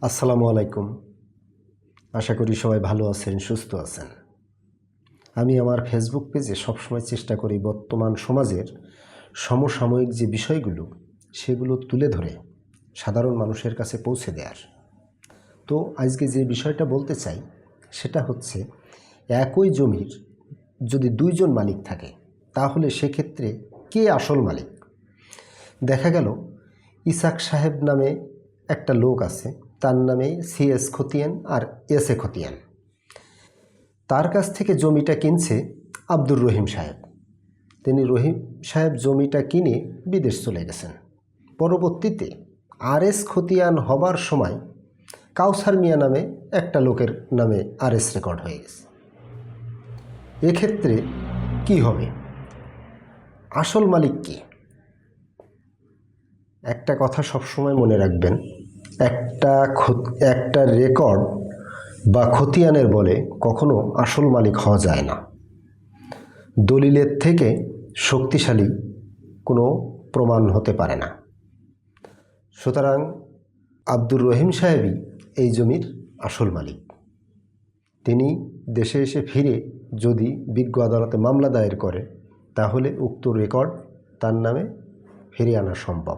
আসসালামু আলাইকুম। আশা করি সবাই ভালো আছেন, সুস্থ আছেন। আমি আমার ফেসবুক পেজে সবসময় চেষ্টা করি বর্তমান সমাজের সমসাময়িক যে বিষয়গুলো সেগুলো তুলে ধরে সাধারণ মানুষের কাছে পৌঁছে দেওয়ার। তো আজকে যে বিষয়টা বলতে চাই সেটা হচ্ছে, একই জমির যদি দুইজন মালিক থাকে তাহলে সেক্ষেত্রে কে আসল মালিক। দেখা গেল ইসাক সাহেব নামে একটা লোক আছে, তার নামে সিএস খতিয়ান আর এস এ খতিয়ান। তার কাছ থেকে জমিটা কিনছে আব্দুর রহিম সাহেব। তিনি রহিম সাহেব জমিটা কিনে বিদেশ চলে গেছেন। পরবর্তীতে আর এস খতিয়ান হবার সময় কাউসার মিয়া নামে একটা লোকের নামে আর এস রেকর্ড হয়ে গেছে। এক্ষেত্রে কি হবে? আসল মালিক কে? একটা কথা সবসময় মনে রাখবেন, একটা রেকর্ড বা খতিয়ানের বলে কখনো আসল মালিক হওয়া যায় না। দলিলের থেকে শক্তিশালী কোনো প্রমাণ হতে পারে না। সুতরাং আব্দুর রহিম সাহেবই এই জমির আসল মালিক। তিনি দেশে এসে ফিরে যদি বিজ্ঞ আদালতে মামলা দায়ের করে তাহলে উক্ত রেকর্ড তার নামে ফিরিয়ে আনা সম্ভব।